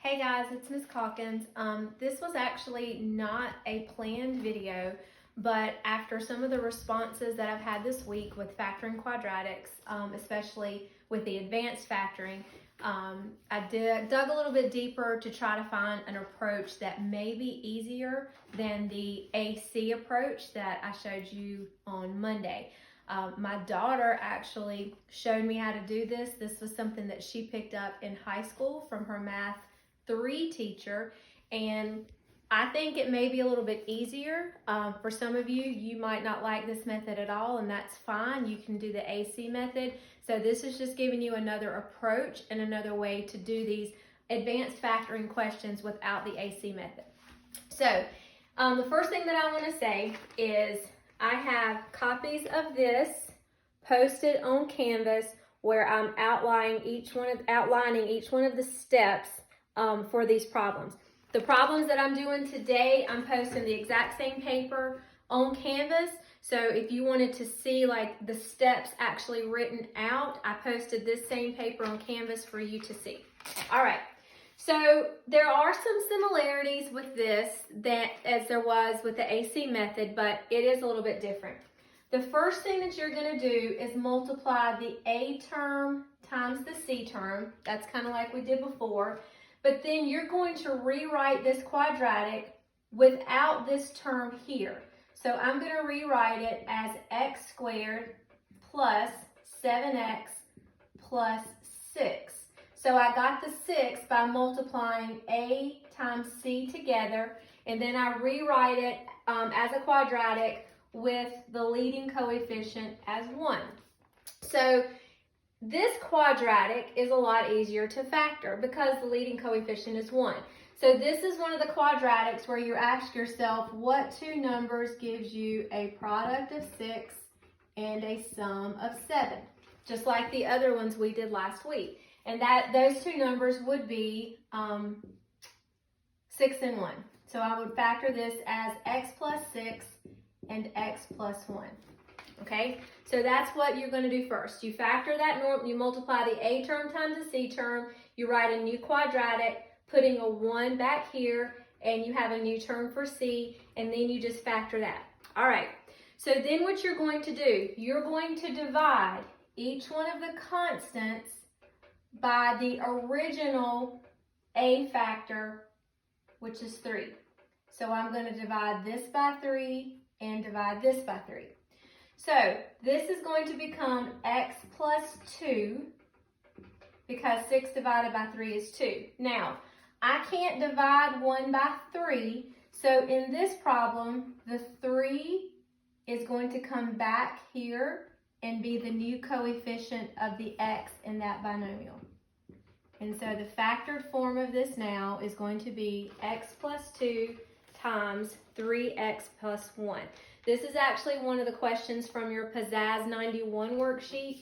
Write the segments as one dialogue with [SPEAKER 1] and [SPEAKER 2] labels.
[SPEAKER 1] Hey guys, it's Miss Calkins. This was actually not a planned video, but after some of the responses that I've had this week with factoring quadratics, especially with the advanced factoring, I dug a little bit deeper to try to find an approach that may be easier than the AC approach that I showed you on Monday. My daughter actually showed me how to do this. This was something that she picked up in high school from her Math 3 teacher, and I think it may be a little bit easier. For some of you, you might not like this method at all, and that's fine. You can do the AC method. So this is just giving you another approach and another way to do these advanced factoring questions without the AC method. So the first thing that I want to say is I have copies of this posted on Canvas where I'm outlining each one of the steps for these problems. The problems that I'm doing today, I'm posting the exact same paper on Canvas. So if you wanted to see like the steps actually written out, I posted this same paper on Canvas for you to see. All right. So there are some similarities with this that as there was with the AC method, but it is a little bit different. The first thing that you're going to do is multiply the A term times the C term. That's kind of like we did before. But then you're going to rewrite this quadratic without this term here. So I'm going to rewrite it as x squared plus 7x plus 6. So I got the 6 by multiplying A times C together, and then I rewrite it as a quadratic with the leading coefficient as 1. So this quadratic is a lot easier to factor because the leading coefficient is 1. So this is one of the quadratics where you ask yourself what two numbers gives you a product of 6 and a sum of 7, just like the other ones we did last week. And those two numbers would be 6 and 1. So I would factor this as x plus 6 and x plus 1. Okay, so that's what you're going to do first. You factor that you multiply the A term times the C term, you write a new quadratic, putting a 1 back here, and you have a new term for C, and then you just factor that. All right, so then what you're going to do, you're going to divide each one of the constants by the original A factor, which is 3. So I'm going to divide this by 3 and divide this by 3. So this is going to become x plus 2 because 6 divided by 3 is 2. Now, I can't divide 1 by 3, so in this problem, the 3 is going to come back here and be the new coefficient of the x in that binomial. And so the factored form of this now is going to be x plus 2 times 3x plus 1. This is actually one of the questions from your Pizzazz 91 worksheet.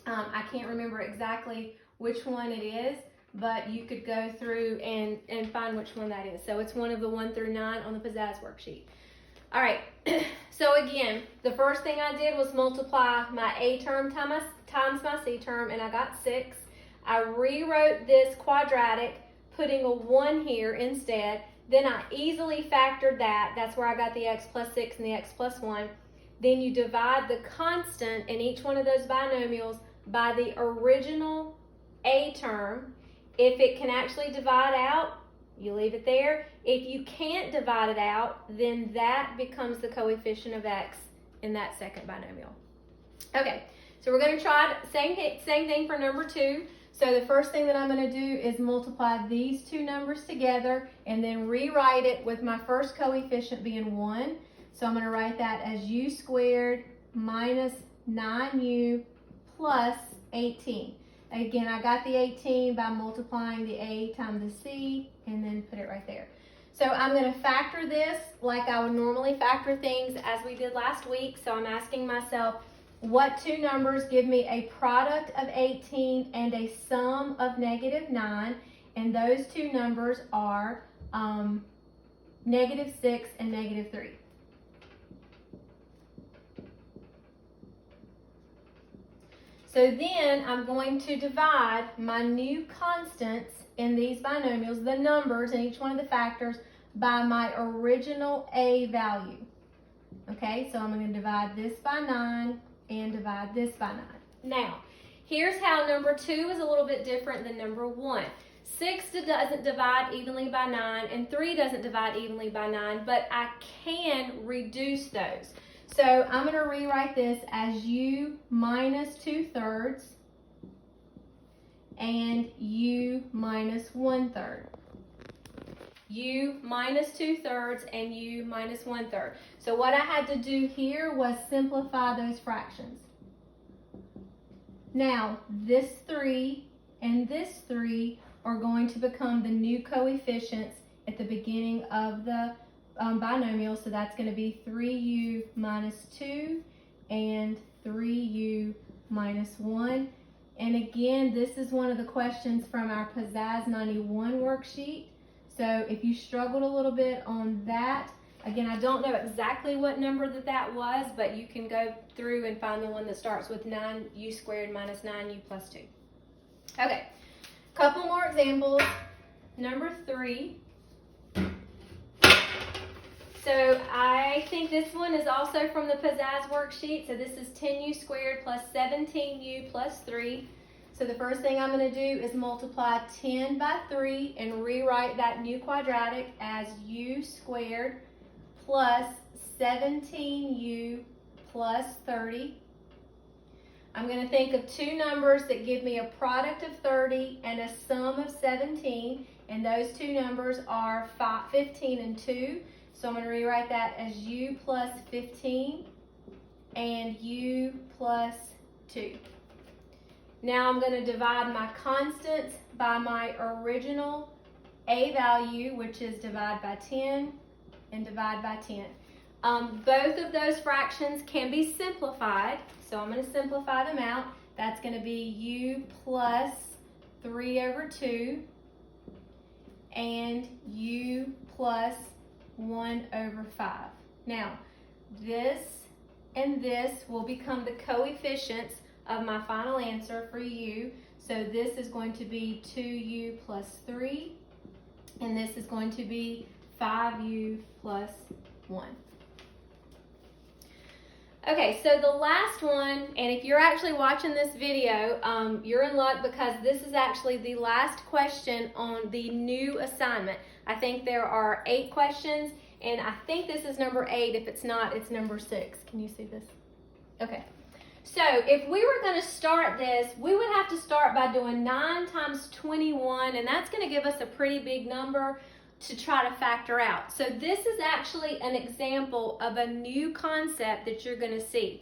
[SPEAKER 1] I can't remember exactly which one it is, but you could go through and find which one that is. So it's one of the 1 through 9 on the Pizzazz worksheet. All right, so again, the first thing I did was multiply my A term times my C term, and I got 6. I rewrote this quadratic, putting a 1 here instead. Then I easily factored that. That's where I got the x plus 6 and the x plus 1. Then you divide the constant in each one of those binomials by the original A term. If it can actually divide out, you leave it there. If you can't divide it out, then that becomes the coefficient of x in that second binomial. Okay, so we're going to try same thing for number 2. So the first thing that I'm going to do is multiply these two numbers together and then rewrite it with my first coefficient being 1. So I'm going to write that as u squared minus 9u plus 18. Again, I got the 18 by multiplying the A times the C and then put it right there. So I'm going to factor this like I would normally factor things as we did last week. So I'm asking myself, what two numbers give me a product of 18 and a sum of negative 9? And those two numbers are negative 6 and negative 3. So then I'm going to divide my new constants in these binomials, the numbers in each one of the factors, by my original A value. Okay, so I'm going to divide this by 9 and divide this by 9. Now, here's how number 2 is a little bit different than number 1. 6 doesn't divide evenly by 9 and 3 doesn't divide evenly by 9, but I can reduce those. So I'm going to rewrite this as u minus 2/3 and u minus 1/3. U minus 2/3 and u minus 1/3. So what I had to do here was simplify those fractions. Now, this 3 and this 3 are going to become the new coefficients at the beginning of the binomial. So that's going to be 3u minus 2 and 3u minus 1. And again, this is one of the questions from our Pizzazz 91 worksheet. So if you struggled a little bit on that, again, I don't know exactly what number that was, but you can go through and find the one that starts with 9u squared minus 9u plus 2. Okay, couple more examples. Number 3. So I think this one is also from the Pizzazz worksheet. So this is 10u squared plus 17u plus 3. So the first thing I'm going to do is multiply 10 by 3 and rewrite that new quadratic as u squared plus 17u plus 30. I'm going to think of two numbers that give me a product of 30 and a sum of 17. And those two numbers are 15 and 2. So I'm going to rewrite that as u plus 15 and u plus 2. Now I'm going to divide my constants by my original A value, which is divide by 10 and divide by 10. Both of those fractions can be simplified, so I'm going to simplify them out. That's going to be u plus 3 over 2 and u plus 1 over 5. Now, this and this will become the coefficients of my final answer for u. So this is going to be 2u plus 3, and this is going to be 5u plus 1. Okay, so the last one, and if you're actually watching this video, you're in luck because this is actually the last question on the new assignment. I think there are 8 questions, and I think this is number 8. If it's not, it's number 6. Can you see this? Okay. So if we were going to start this, we would have to start by doing 9 times 21, and that's going to give us a pretty big number to try to factor out. So this is actually an example of a new concept that you're going to see.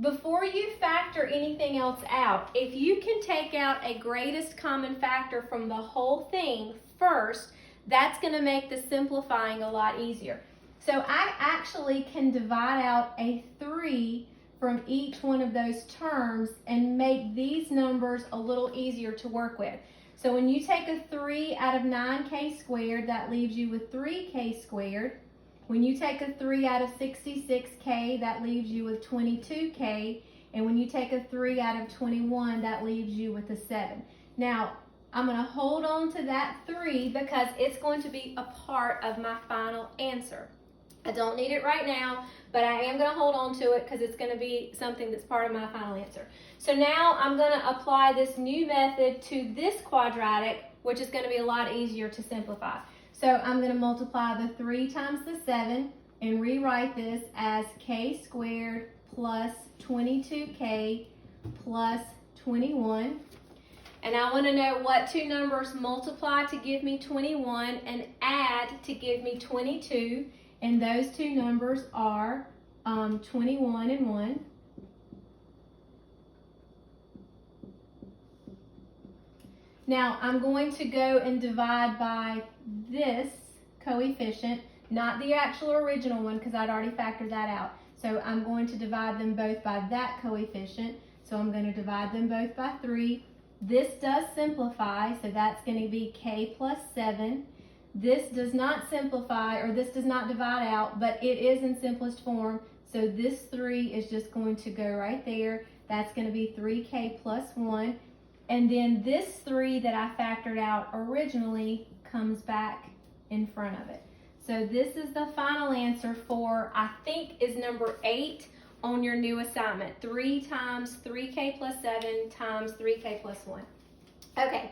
[SPEAKER 1] Before you factor anything else out, if you can take out a greatest common factor from the whole thing first, that's going to make the simplifying a lot easier. So I actually can divide out a 3 from each one of those terms and make these numbers a little easier to work with. So when you take a 3 out of 9k squared, that leaves you with 3k squared. When you take a 3 out of 66k, that leaves you with 22k. And when you take a 3 out of 21, that leaves you with a 7. Now, I'm going to hold on to that 3 because it's going to be a part of my final answer. I don't need it right now, but I am going to hold on to it because it's going to be something that's part of my final answer. So now I'm going to apply this new method to this quadratic, which is going to be a lot easier to simplify. So I'm going to multiply the 3 times the 7 and rewrite this as k squared plus 22k plus 21. And I want to know what two numbers multiply to give me 21 and add to give me 22. And those two numbers are 21 and 1. Now I'm going to go and divide by this coefficient, not the actual original one because I'd already factored that out. So I'm going to divide them both by that coefficient. So I'm going to divide them both by 3. This does simplify, so that's going to be k plus 7. This does not simplify, or this does not divide out, but it is in simplest form. So this 3 is just going to go right there. That's going to be 3k plus 1. And then this 3 that I factored out originally comes back in front of it. So this is the final answer for, I think, is number 8 on your new assignment. 3 times 3k plus 7 times 3k plus 1. Okay,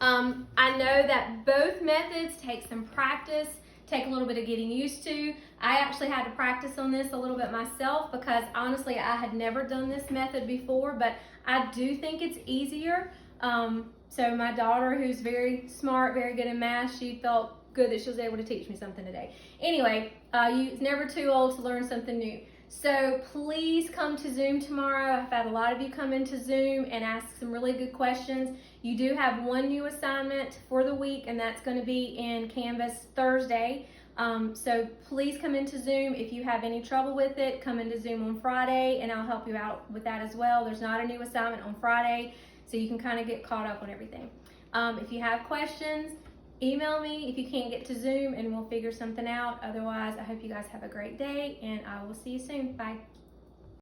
[SPEAKER 1] I know that both methods take some practice, take a little bit of getting used to. I actually had to practice on this a little bit myself because honestly I had never done this method before, but I do think it's easier. So my daughter, who's very smart, very good in math, she felt good that she was able to teach me something today. Anyway, it's never too old to learn something new. So please come to Zoom tomorrow. I've had a lot of you come into Zoom and ask some really good questions. You do have one new assignment for the week, and that's going to be in Canvas Thursday. So please come into Zoom. If you have any trouble with it, come into Zoom on Friday, and I'll help you out with that as well. There's not a new assignment on Friday, so you can kind of get caught up on everything. If you have questions, email me if you can't get to Zoom, and we'll figure something out. Otherwise, I hope you guys have a great day, and I will see you soon. Bye.